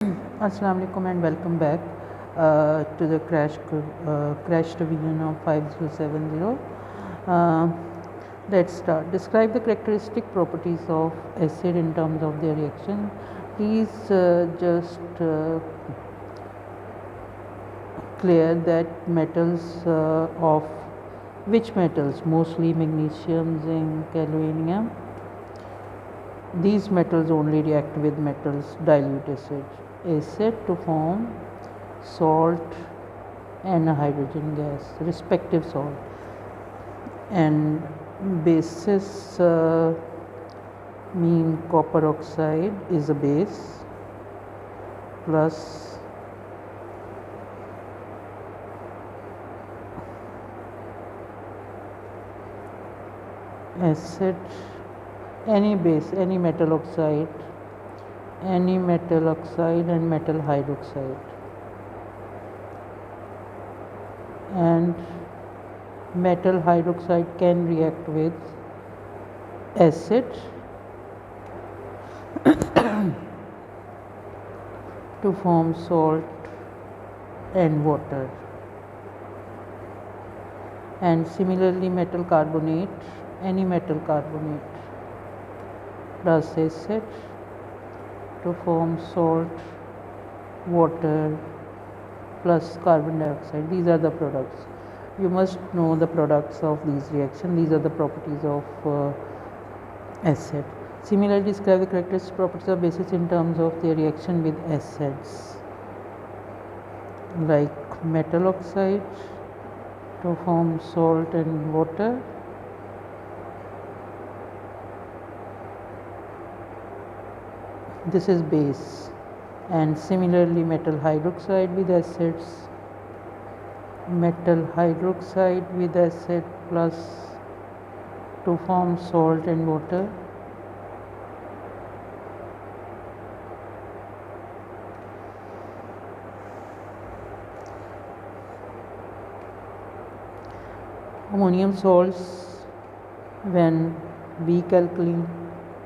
Assalamu alaikum and welcome back to the crash revision of 5070. Uh, let's start. Describe the characteristic properties of acid in terms of their reaction. Please just clear that metals of which metals, mostly magnesium, zinc, aluminium. These metals only react with metals dilute acid to form salt and a hydrogen gas, respective salt. And bases mean copper oxide is a base plus acid, any base, any metal oxide and metal hydroxide, and metal hydroxide can react with acid to form salt and water. And similarly metal carbonate, any metal carbonate plus acid to form salt, water plus carbon dioxide. These are the products. You must know the products of these reactions. These are the properties of acid. Similarly, describe the characteristic properties of bases in terms of their reaction with acids, like metal oxide to form salt and water, this is base. And similarly metal hydroxide with acids, metal hydroxide with acid plus to form salt and water, ammonium salts when weak alkaline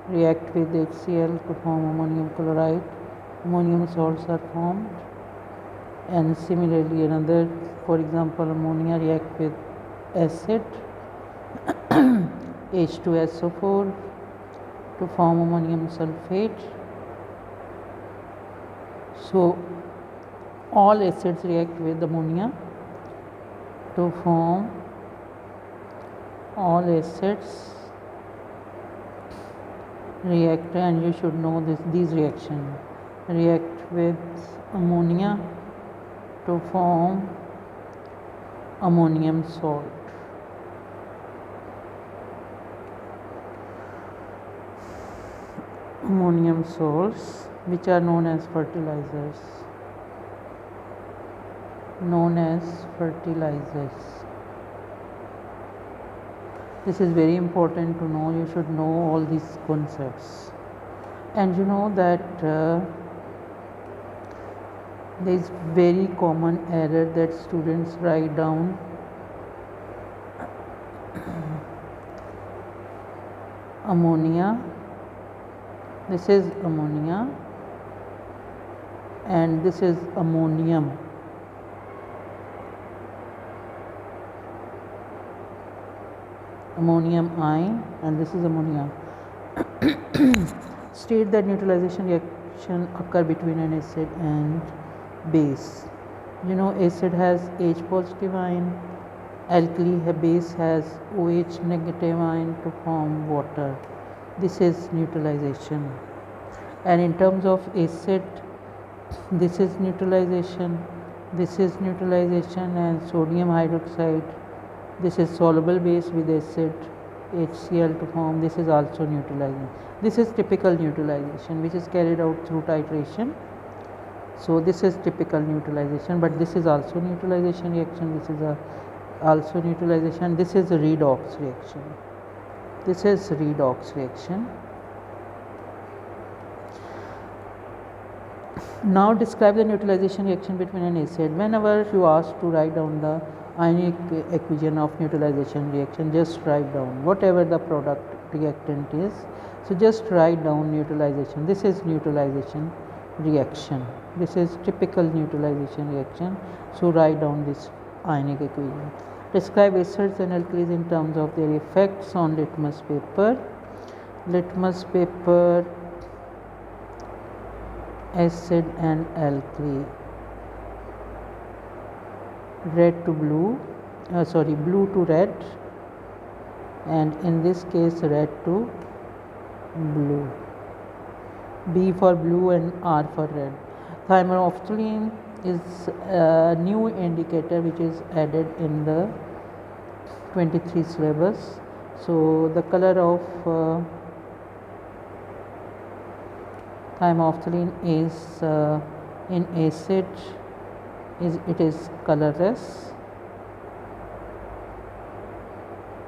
react with HCl to form ammonium chloride, ammonium salts are formed. And similarly another, for example ammonia react with acid H2SO4 to form ammonium sulfate. So all acids react with ammonia to form, all acids react, and you should know these reactions react with ammonia to form ammonium salt. Ammonium salts which are known as fertilizers. This is very important to know. You should know all these concepts. And you know that there is very common error that students write down ammonia, this is ammonia and this is ammonium. Ammonium ion and this is ammonia. State that neutralization reaction occur between an acid and base. You know acid has H positive ion, alkali base has OH negative ion to form water. This is neutralization. And in terms of acid, this is neutralization, and sodium hydroxide, this is soluble base with acid HCl to form, this is also neutralizing. This is typical neutralization which is carried out through titration. So this is typical neutralization, but this is also neutralization reaction, this is also neutralization. This is a redox reaction. Now describe the neutralization reaction between an acid. Whenever you are asked to write down the ionic equation of neutralization reaction, just write down whatever the product reactant is. So just write down neutralization. This is neutralization reaction. This is typical neutralization reaction. So write down this ionic equation. Describe acids and alkalis in terms of their effects on litmus paper. Litmus paper, acid and alkali. Red to blue, blue to red, and in this case red to blue. B for blue and R for red. Thymophthalene is a new indicator which is added in the 23 syllabus. So the color of thymophthalene is in acid it is colorless,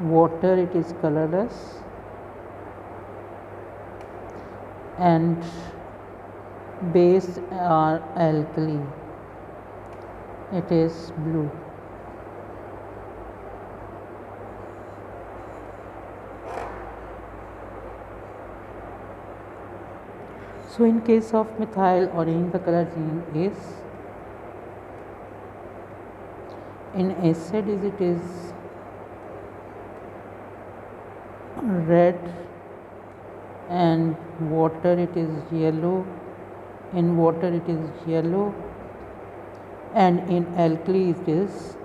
water it is colorless, and base are alkali, it is blue. So in case of methyl orange, the color gene is in acid it is red, and water it is yellow, in water it is yellow, and in alkali it is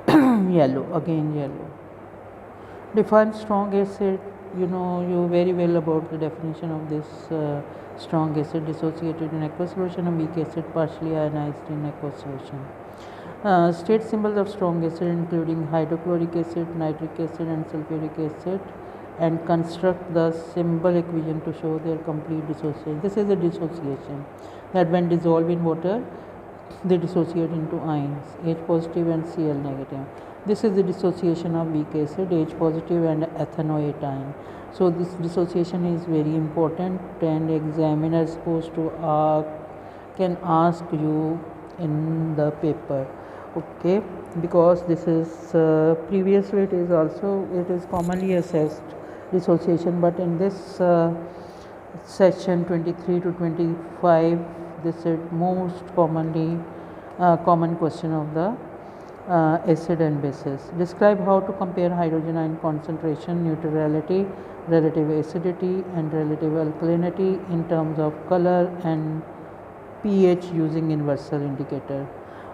yellow, again yellow. Define strong acid. You very well about the definition of this strong acid: dissociated in aqueous solution, and weak acid partially ionized in aqueous solution. State symbols of strong acid including hydrochloric acid, nitric acid and sulfuric acid, and construct the symbol equation to show their complete dissociation. This is a dissociation that when dissolved in water they dissociate into ions, H positive and Cl negative. This is the dissociation of weak acid, H positive and ethanoate ion. So this dissociation is very important, and examiner is supposed to can ask you in the paper, okay, because this is previously it is commonly assessed dissociation, but in this section 23 to 25 this is most commonly common question of the acid and bases. Describe how to compare hydrogen ion concentration, neutrality, relative acidity and relative alkalinity in terms of color and pH using universal indicator.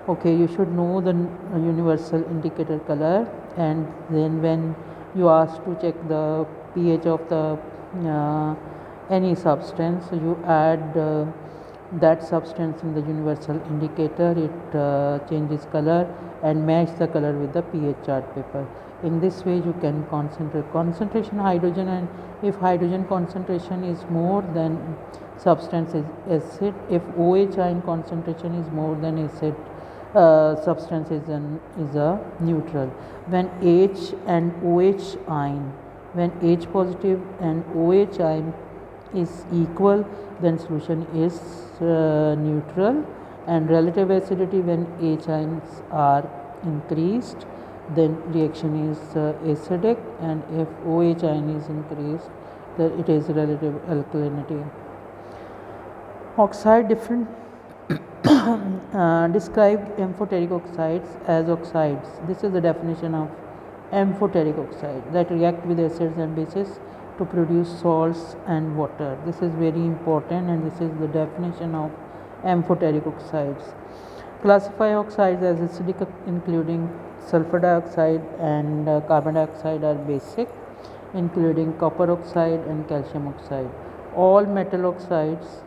Okay, you should know the universal indicator color, and then when you ask to check the pH of the any substance, you add that substance in the universal indicator, it changes color and match the color with the pH chart paper. In this way you can concentrate concentration hydrogen, and if hydrogen concentration is more than substance is acid, if OH ion concentration is more than acid, substance is a neutral. When H and OH ion, when H positive and OH ion is equal, then solution is neutral. And relative acidity, when H ions are increased, then reaction is acidic, and if OH ion is increased, then it is relative alkalinity. Oxide different describe amphoteric oxides as oxides. This is the definition of amphoteric oxide, that react with acids and bases to produce salts and water. This is very important, and this is the definition of amphoteric oxides. Classify oxides as acidic, including sulfur dioxide and carbon dioxide are basic, including copper oxide and calcium oxide. All metal oxides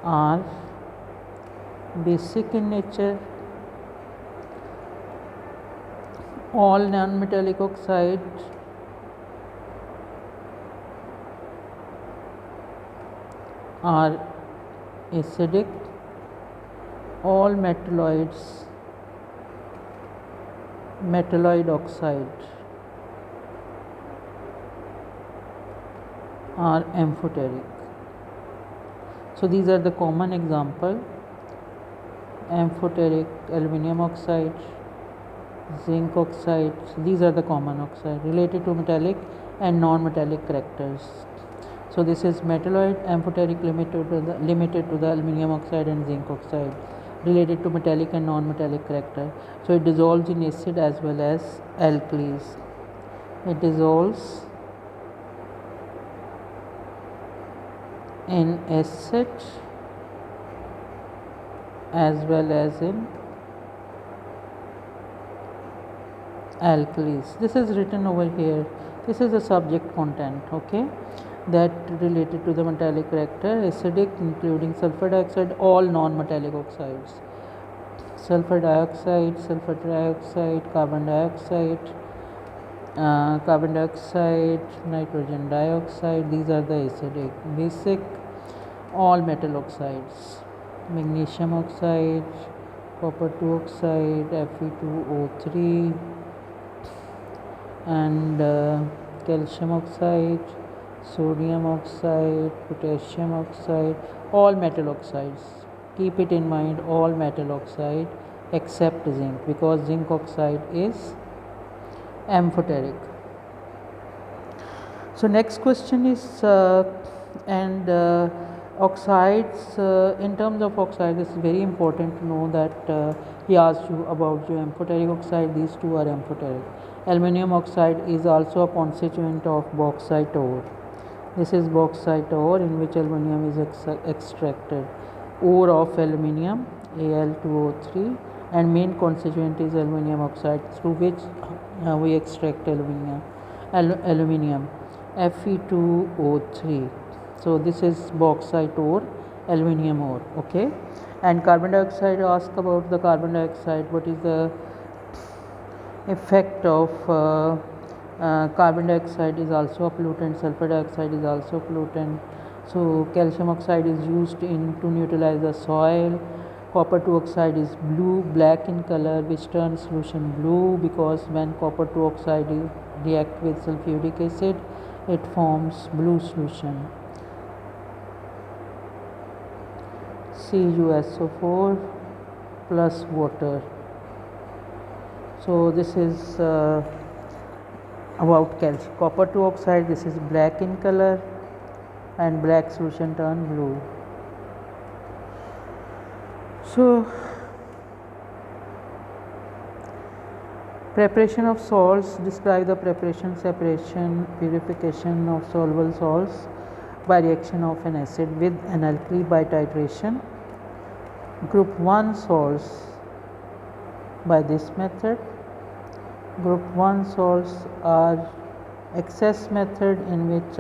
are basic in nature. All non-metallic oxides are acidic. All metalloid oxides are amphoteric. So these are the common example: amphoteric aluminum oxide, zinc oxide. These are the common oxide related to metallic and non-metallic characters. So this is metalloid, amphoteric, limited to the aluminum oxide and zinc oxide, related to metallic and non-metallic character. So it dissolves in acid as well as alkalis. It dissolves in acid as well as in alkalis. This is written over here. This is the subject content, okay, that related to the metallic character. Acidic, including sulfur dioxide, all non-metallic oxides. Sulfur dioxide, sulfur trioxide, carbon dioxide, nitrogen dioxide, these are the acidic. Basic, all metal oxides. Magnesium oxide, copper 2 oxide, Fe2O3, and calcium oxide, sodium oxide, potassium oxide, all metal oxides. Keep it in mind, all metal oxide except zinc, because zinc oxide is amphoteric. So next question is oxides. In terms of oxide, this is very important to know that he asked you about the amphoteric oxide. These two are amphoteric. Aluminium oxide is also a constituent of bauxite ore. This is bauxite ore in which aluminium is extracted. Ore of aluminium, Al2O3, and main constituent is aluminium oxide, through which we extract aluminium, Fe2O3. So this is bauxite ore, aluminium ore, okay. And carbon dioxide, ask about the carbon dioxide, what is the effect of carbon dioxide is also a pollutant, sulfur dioxide is also a pollutant. So calcium oxide is used to neutralize the soil. Copper 2 oxide is black in color, which turns solution blue because when copper 2 oxide react with sulfuric acid, it forms blue solution. CuSO4 plus water. So this is about calcium. Copper 2 oxide, this is black in color, and black solution turn blue. So preparation of salts, describe the preparation, separation, purification of soluble salts by reaction of an acid with an alkali by titration. Group 1 salts by this method. Group 1 salts are excess method, in which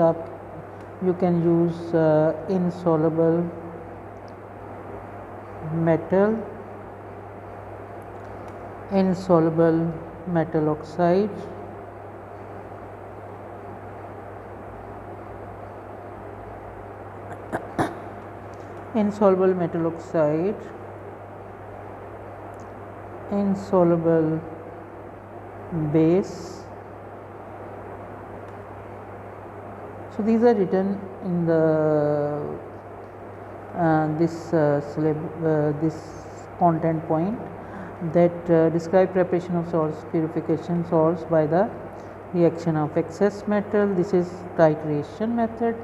you can use insoluble metal oxide, insoluble metal oxide, insoluble base. So these are written in the this content point, that describe preparation of salts, purification salts by the reaction of excess metal. This is titration method,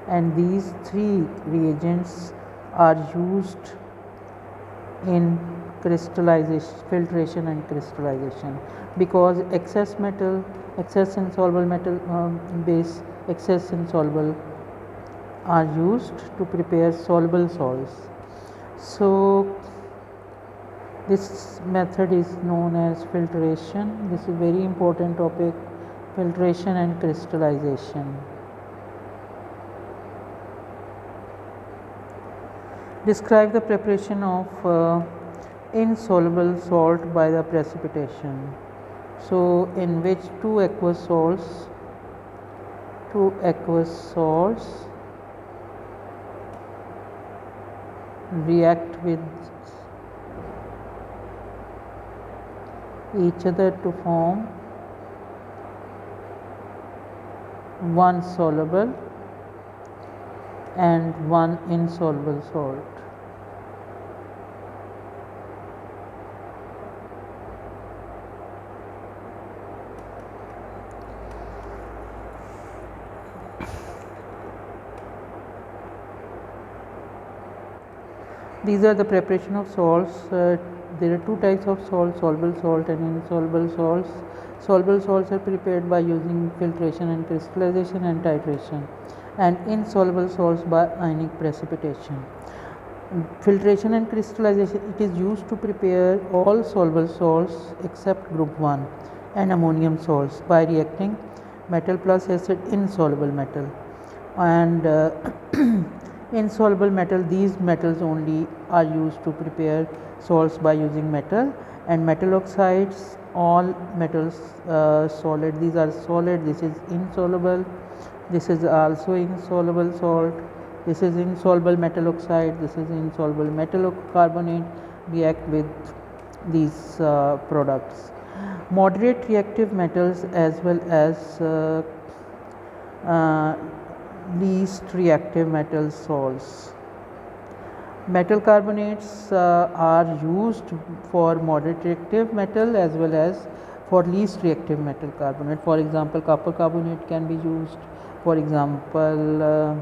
and these three reagents are used in crystallization, filtration and crystallization, because excess insoluble metal base, excess insoluble are used to prepare soluble salts. So this method is known as filtration. This is very important topic, filtration and crystallization. Describe the preparation of insoluble salt by the precipitation. So in which two aqueous salts react with each other to form one soluble and one insoluble salt. These are the preparation of salts. There are two types of salt, soluble salt and insoluble salts. Soluble salts are prepared by using filtration and crystallization and titration, and insoluble salts by ionic precipitation. Filtration and crystallization, it is used to prepare all soluble salts except group 1 and ammonium salts by reacting metal plus acid insoluble metal, and insoluble metal, these metals only are used to prepare salts by using metal, and metal oxides, all metals solid, these are solid, this is insoluble, this is also insoluble salt, this is insoluble metal oxide, this is insoluble metal carbonate, react with these products. Moderate reactive metals as well as least reactive metal salts. Metal carbonates are used for moderate reactive metal as well as for least reactive metal carbonate. For example, copper carbonate can be used. For example,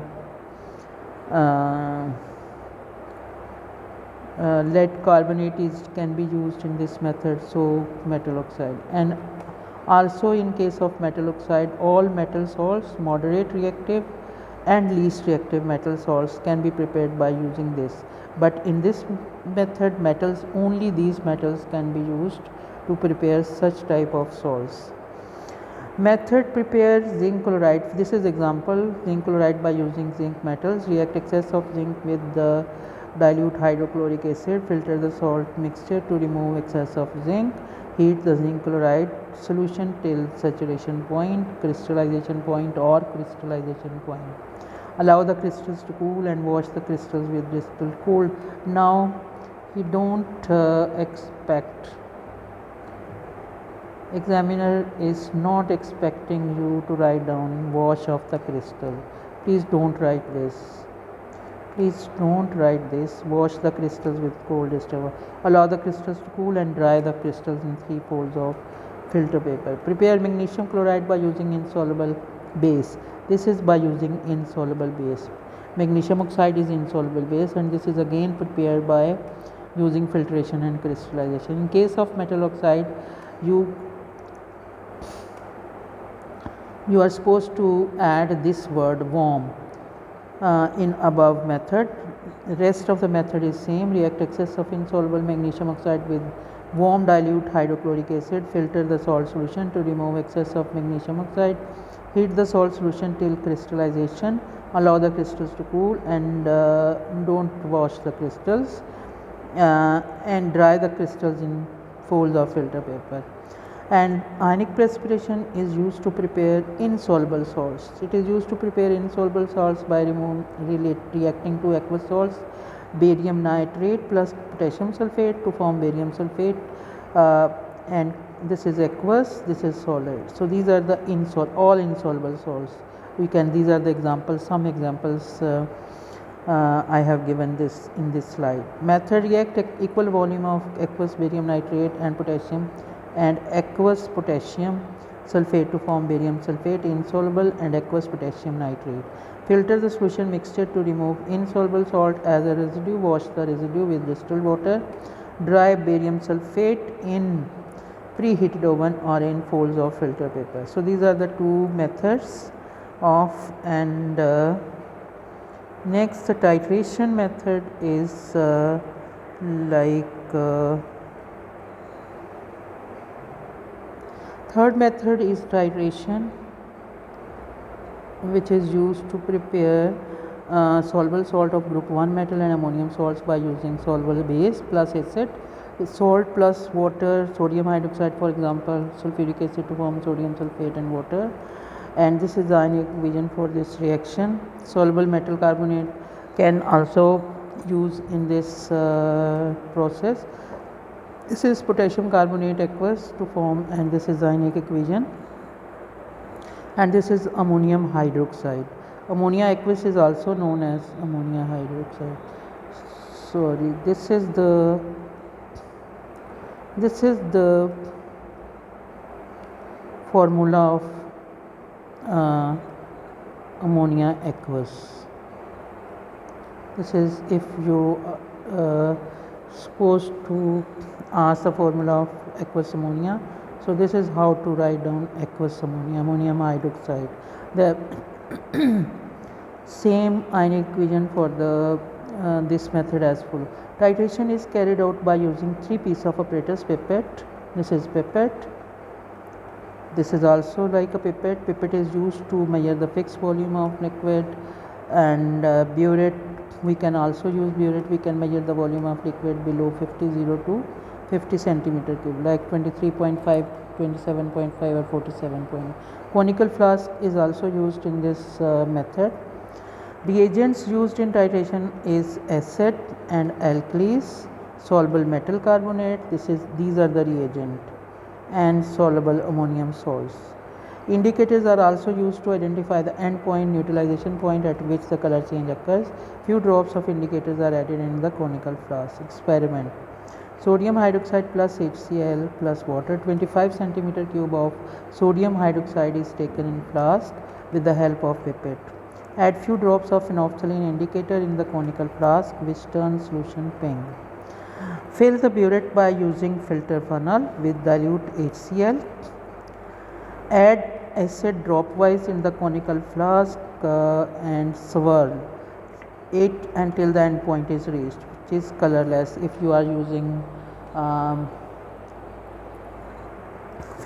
lead carbonate can be used in this method, so metal oxide. And also in case of metal oxide, all metal salts, moderate reactive and least reactive metal salts can be prepared by using this, but in this method metals, only these metals can be used to prepare such type of salts. Method prepare zinc chloride. This is example, zinc chloride by using zinc metals. React excess of zinc with the dilute hydrochloric acid, filter the salt mixture to remove excess of zinc, heat the zinc chloride solution till saturation point, crystallization point or crystallization point. Allow the crystals to cool and wash the crystals with crystal cooled. Now you don't expect, examiner is not expecting you to write down wash of the crystal. Please don't write this. Please don't write this. Wash the crystals with cold distilled water. Allow the crystals to cool and dry the crystals in 3 folds of filter paper. Prepare magnesium chloride by using insoluble base. This is by using insoluble base. Magnesium oxide is insoluble base, and this is again prepared by using filtration and crystallization. In case of metal oxide, you are supposed to add this word warm in above method. The rest of the method is same. React excess of insoluble magnesium oxide with warm dilute hydrochloric acid, filter the salt solution to remove excess of magnesium oxide, heat the salt solution till crystallization, allow the crystals to cool and don't wash the crystals, and dry the crystals in folds of filter paper. And ionic precipitation is used to prepare insoluble salts. It is used to prepare insoluble salts by reacting to aqueous salts, barium nitrate plus potassium sulfate to form barium sulfate, and this is aqueous, this is solid. So these are the all insoluble salts. These are the examples, some examples I have given this in this slide. Method: react equal volume of aqueous barium nitrate and potassium and aqueous potassium sulfate to form barium sulfate, insoluble and aqueous potassium nitrate. Filter the solution mixture to remove insoluble salt as a residue. Wash the residue with distilled water. Dry barium sulfate in preheated oven or in folds of filter paper. So these are the two methods of, and next the titration method is third method is titration, which is used to prepare soluble salt of group 1 metal and ammonium salts by using soluble base plus acid, salt plus water, sodium hydroxide, for example sulfuric acid to form sodium sulfate and water, and this is the ionic equation for this reaction. Soluble metal carbonate can also use in this process. This is potassium carbonate aqueous to form, and this is the ionic equation, and this is ammonium hydroxide. Ammonia aqueous is also known as ammonia hydroxide. Sorry, this is the formula of ammonia aqueous. This is, if you uh, supposed to ask the formula of aqueous ammonia. So this is how to write down aqueous ammonia, ammonium hydroxide. The same ionic equation for the this method as follows. Titration is carried out by using three pieces of apparatus: pipette. This is pipette. This is also like a pipette. Pipette is used to measure the fixed volume of liquid, and burette. We can also use burette. We can measure the volume of liquid below 50 to 50 centimeter cube, like 23.5, 27.5, or 47. Conical flask is also used in this method. Reagents used in titration is acid and alkalis, soluble metal carbonate. These are the reagent, and soluble ammonium salts. Indicators are also used to identify the end point, neutralization point at which the color change occurs. Few drops of indicators are added in the conical flask. Experiment: sodium hydroxide plus HCl plus water. 25 centimeter cube of sodium hydroxide is taken in flask with the help of pipette. Add few drops of phenolphthalein indicator in the conical flask, which turns solution pink. Fill the burette by using filter funnel with dilute HCl. Add acid dropwise in the conical flask and swirl it until the end point is reached, which is colorless if you are using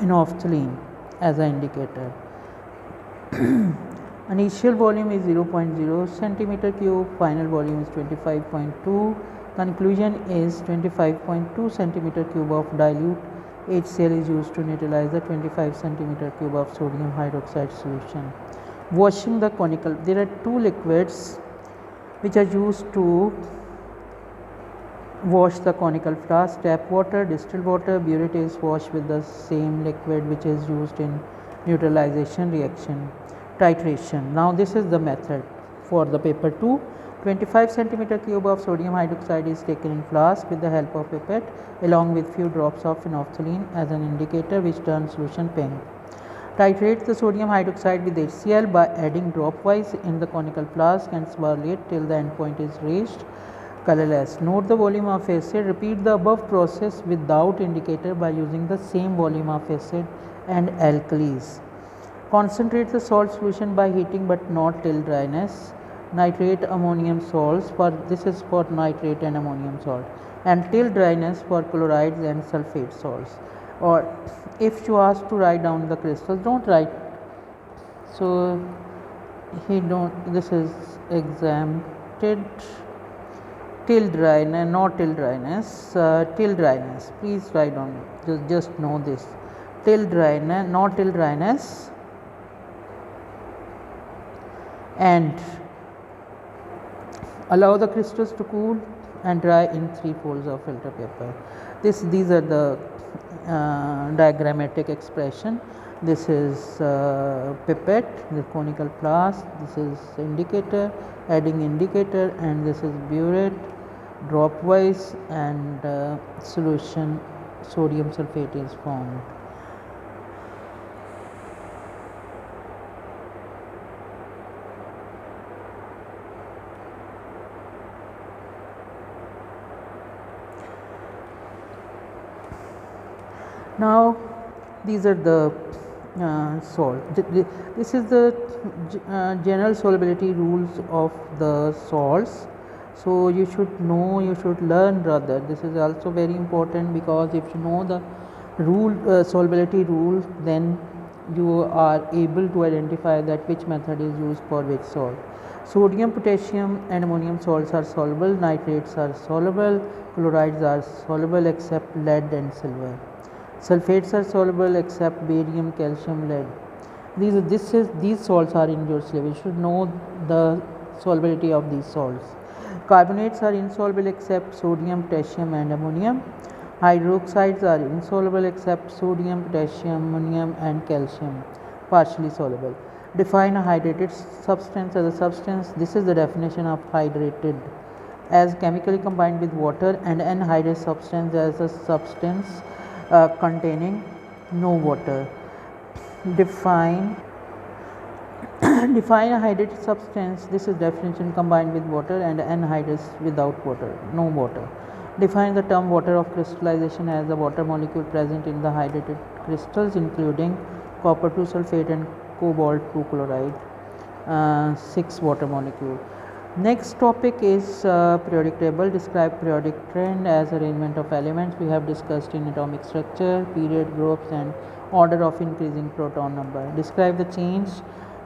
phenolphthalein as an indicator. Initial volume is 0.0 centimeter cube, final volume is 25.2. Conclusion is 25.2 centimeter cube of dilute HCl is used to neutralize the 25 centimeter cube of sodium hydroxide solution. Washing the conical. There are two liquids which are used to wash the conical flask: tap water, distilled water. Burette is washed with the same liquid which is used in neutralization reaction. Titration. Now this is the method for the paper 2. 25 centimeter cube of sodium hydroxide is taken in flask with the help of pipette along with few drops of phenolphthalein as an indicator, which turns solution pink. Titrate the sodium hydroxide with HCl by adding dropwise in the conical flask and swirl it till the end point is reached, colorless. Note the volume of acid. Repeat the above process without indicator by using the same volume of acid and alkalis. Concentrate the salt solution by heating but not till dryness. Nitrate ammonium salts, this is for nitrate and ammonium salt, and till dryness for chlorides and sulfate salts. Or if you ask to write down the crystals, don't write. So this is exempted till dryness, not till dryness, till dryness. Please write down. Just know this. Till dryness, not till dryness, and allow the crystals to cool and dry in 3 folds of filter paper. These are the diagrammatic expression. This is pipette, the conical flask. This is indicator, adding indicator, and this is burette, dropwise, and solution sodium sulfate is formed. Now these are the salt. This is the general solubility rules of the salts. So you should know, you should learn rather. This is also very important, because if you know the solubility rule, then you are able to identify that which method is used for which salt. Sodium, potassium and ammonium salts are soluble. Nitrates are soluble. Chlorides are soluble except lead and silver. Sulfates are soluble except barium, calcium, lead. These salts are in your syllabus. You should know the solubility of these salts. Carbonates are insoluble except sodium, potassium and ammonium. Hydroxides are insoluble except sodium, potassium, ammonium and calcium, partially soluble. Define a hydrated substance as a substance. This is the definition of hydrated: as chemically combined with water, and anhydrated substance as a substance containing no water. Define Define a hydrated substance. This is definition: combined with water, and anhydrous without water, no water. Define the term water of crystallization as the water molecule present in the hydrated crystals, including copper 2 sulfate and cobalt 2 chloride, 6 water molecule. Next topic is periodic table. Describe periodic trend as arrangement of elements. We have discussed in atomic structure, period, groups, and order of increasing proton number. Describe the change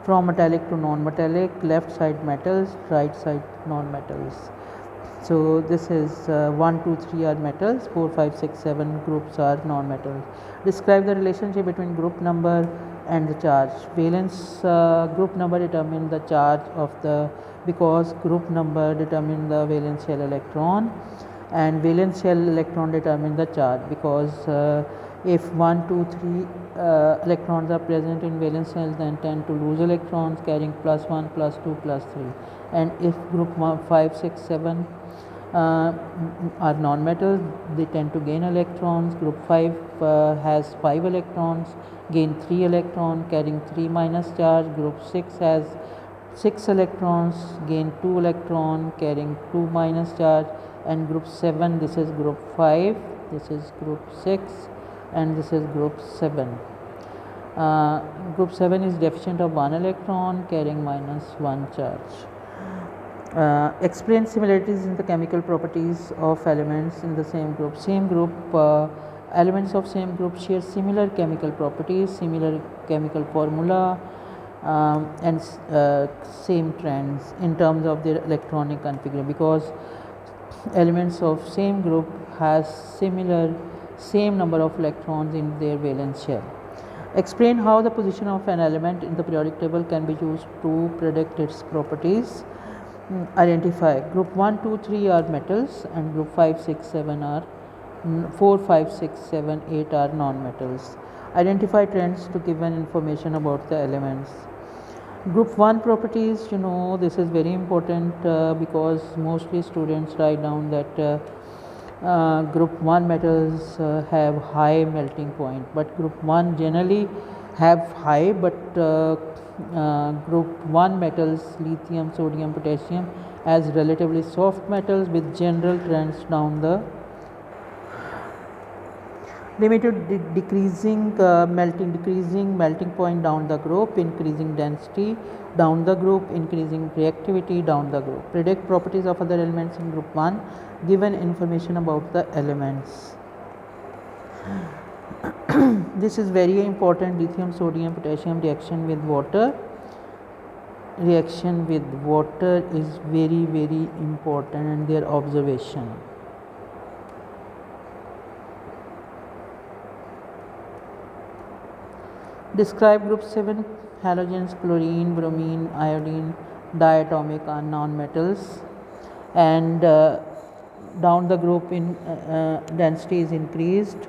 from metallic to non-metallic, left side metals, right side non-metals. So this is 1, 2, 3 are metals, 4, 5, 6, 7 groups are non-metals. Describe the relationship between group number and the charge. Valence group number determine the charge of the, because group number determine the valence shell electron, and valence shell electron determine the charge, because if 1, 2, 3 electrons are present in valence shell, then tend to lose electrons carrying plus 1, plus 2, plus 3. And if group 5, 6, 7 are non-metals, they tend to gain electrons. Group 5 has 5 electrons, gain 3 electrons carrying 3 minus charge. Group 6 has 6 electrons, gain 2 electron carrying 2 minus charge. And group 7, this is group 5, this is group 6, and this is group 7. Group 7 is deficient of 1 electron carrying minus 1 charge. Explain similarities in the chemical properties of elements in the same group. Same group, elements of same group share similar chemical properties, similar chemical formula, and same trends in terms of their electronic configuration, because elements of same group has same number of electrons in their valence shell. Explain how the position of an element in the periodic table can be used to predict its properties. Identify group 1, 2, 3 are metals, and group 5, 6, 7 are 4, 5, 6, 7, 8 are non-metals. Identify trends to give an information about the elements. Group 1 properties, this is very important because mostly students write down that group 1 metals have high melting point, but group 1 generally have high, but group 1 metals, lithium, sodium, potassium, as relatively soft metals with general trends down the limited decreasing melting point down the group, increasing density down the group, increasing reactivity down the group. Predict properties of other elements in group 1, given information about the elements. This is very important. Lithium, sodium, potassium reaction with water is very, very important, and their observation. Describe group 7 halogens: chlorine, bromine, iodine, diatomic are non-metals, and down the group in density is increased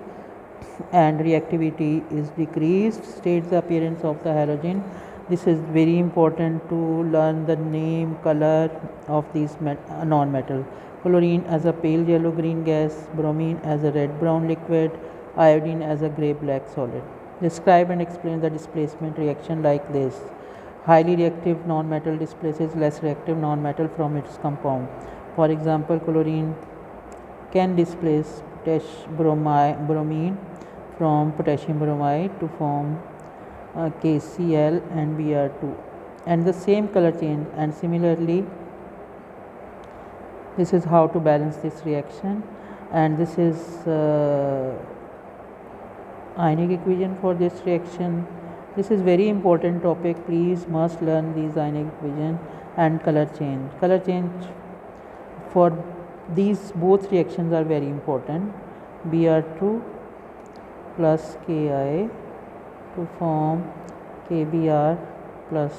and reactivity is decreased. State the appearance of the halogen. This is very important to learn the name, color of these non-metal. Chlorine as a pale yellow-green gas, bromine as a red-brown liquid, iodine as a gray-black solid. Describe and explain the displacement reaction like this. Highly reactive non-metal displaces less reactive non-metal from its compound. For example, chlorine can displace bromine from potassium bromide to form KCl and Br2, and the same color change. And similarly, this is how to balance this reaction, and this is ionic equation for this reaction. This is very important topic. Please must learn these ionic equation and color change. Color change for these both reactions are very important. Br2 plus Ki to form Kbr plus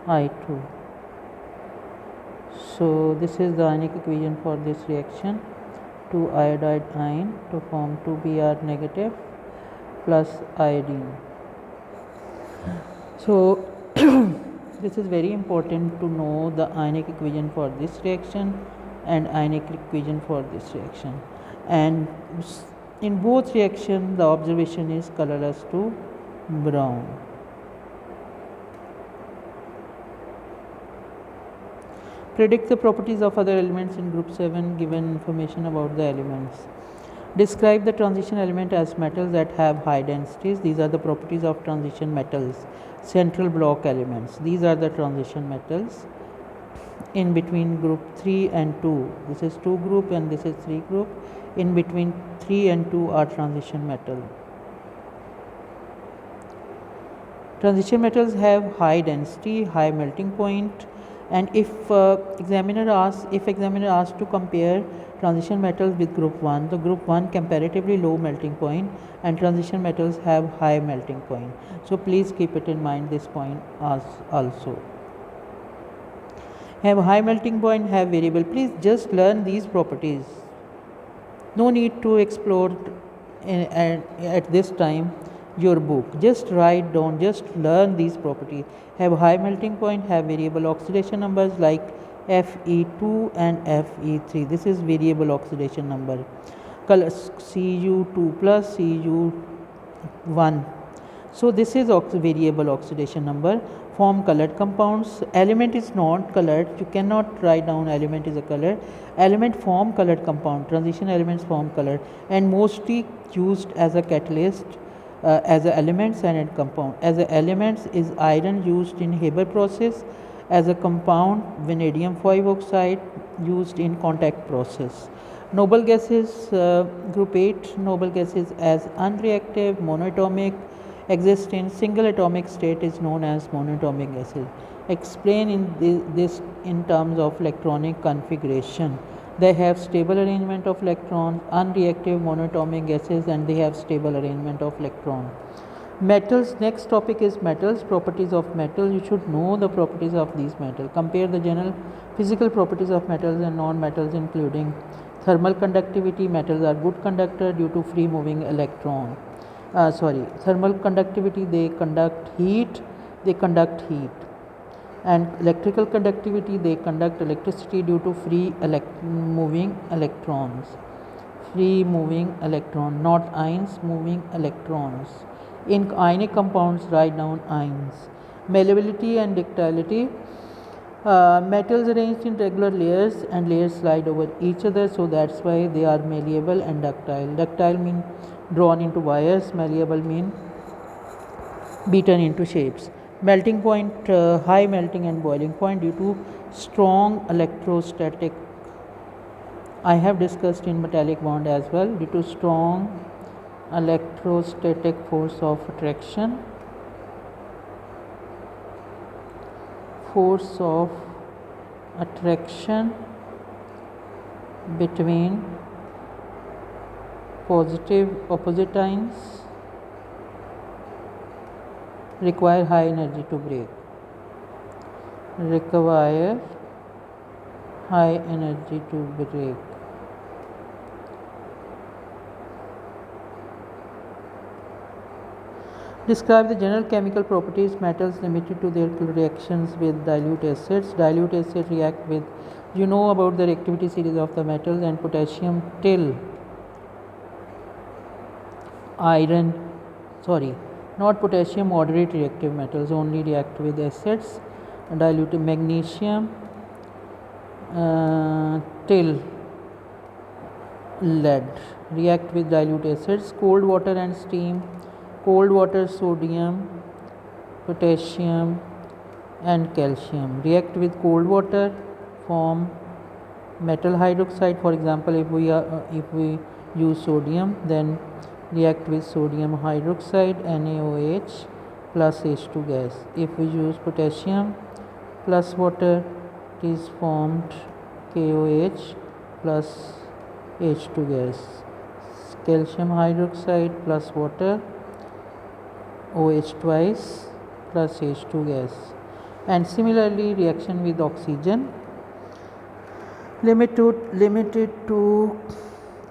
I2. So this is the ionic equation for this reaction. 2 iodide ion to form 2Br negative plus iodine. So this is very important to know the ionic equation for this reaction and ionic equation for this reaction. And in both reactions, the observation is colorless to brown. Predict the properties of other elements in group 7 given information about the elements. Describe the transition element as metals that have high densities. These are the properties of transition metals. Central block elements. These are the transition metals in between group 3 and 2. This is 2 group and this is 3 group. In between 3 and 2 are transition metal. Transition metals have high density, high melting point, and if examiner asks to compare transition metals with group 1, the group 1 comparatively low melting point and transition metals have high melting point. So please keep it in mind, this point also. Have high melting point, have variable. Please just learn these properties. No need to explore at this time your book. Just write down, just learn these properties. Have high melting point, have variable oxidation numbers like Fe2 and Fe3. This is variable oxidation number. Color Cu2 plus Cu1. So this is variable oxidation number. Form colored compounds. Element is not colored. You cannot write down element is a color. Element form colored compound. Transition elements form colored and mostly used as a catalyst. As a elements and a compound. As a elements is iron used in Haber process. As a compound, vanadium 5 oxide used in contact process. Noble gases, group 8 noble gases as unreactive, monoatomic, exist in single atomic state is known as monatomic gases. Explain in this in terms of electronic configuration. They have stable arrangement of electrons, unreactive monatomic gases, and they have stable arrangement of electron. Metals, next topic is metals, properties of metal. You should know the properties of these metals. Compare the general physical properties of metals and non-metals, including thermal conductivity. Metals are good conductor due to free moving electron. Thermal conductivity, they conduct heat. And electrical conductivity, they conduct electricity due to free moving electrons. Free moving electron, not ions moving electrons. In ionic compounds, write down ions. Malleability and ductility. Metals arranged in regular layers and layers slide over each other, so that's why they are malleable and ductile. Ductile mean drawn into wires, malleable mean beaten into shapes. Melting point, high melting and boiling point due to strong electrostatic. I have discussed in metallic bond as well, due to strong electrostatic force of attraction. Force of attraction between positive opposite ions require high energy to break. Require high energy to break. Describe the general chemical properties metals limited to their reactions with dilute acids. Dilute acid react with, you know about the reactivity series of the metals, and potassium till iron, not potassium, moderate reactive metals only react with acids. Dilute magnesium till lead react with dilute acids. Cold water and steam. Cold water, sodium, potassium and calcium react with cold water, form metal hydroxide. For example, if we use sodium, then react with sodium hydroxide, NaOH plus H2 gas. If we use potassium plus water, it is formed KOH plus H2 gas. Calcium hydroxide plus water, OH twice plus H2 gas. And similarly, reaction with oxygen, limited to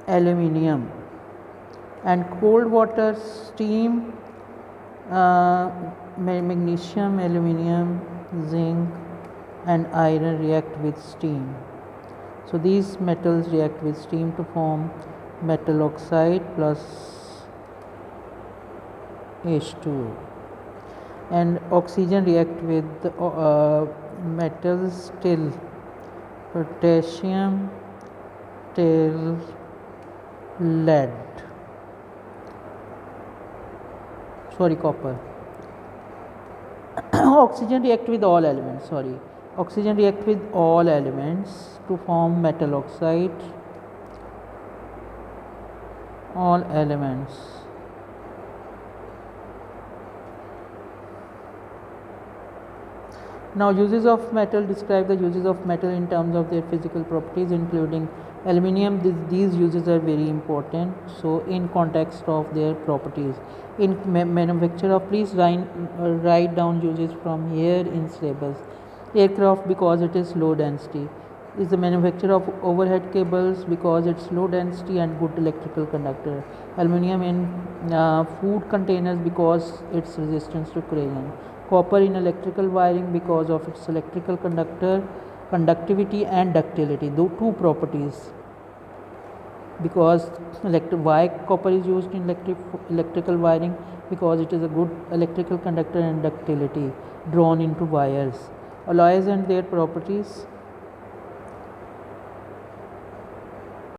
aluminium. And cold water, steam, magnesium, aluminium, zinc and iron react with steam. So these metals react with steam to form metal oxide plus H2, and oxygen react with metals till potassium, till lead, sorry, copper. Oxygen react with all elements, oxygen react with all elements to form metal oxide, all elements. Now, uses of metal, describe the uses of metal in terms of their physical properties, including aluminium. These uses are very important. So, in context of their properties, in manufacture of, please write down uses from here in syllabus. Aircraft, because it is low density. Is the manufacture of overhead cables, because it's low density and good electrical conductor. Aluminium in food containers, because its resistance to corrosion. Copper in electrical wiring, because of its electrical conductivity and ductility, the two properties. Because why copper is used in electrical wiring, because it is a good electrical conductor and ductility drawn into wires. Alloys and their properties.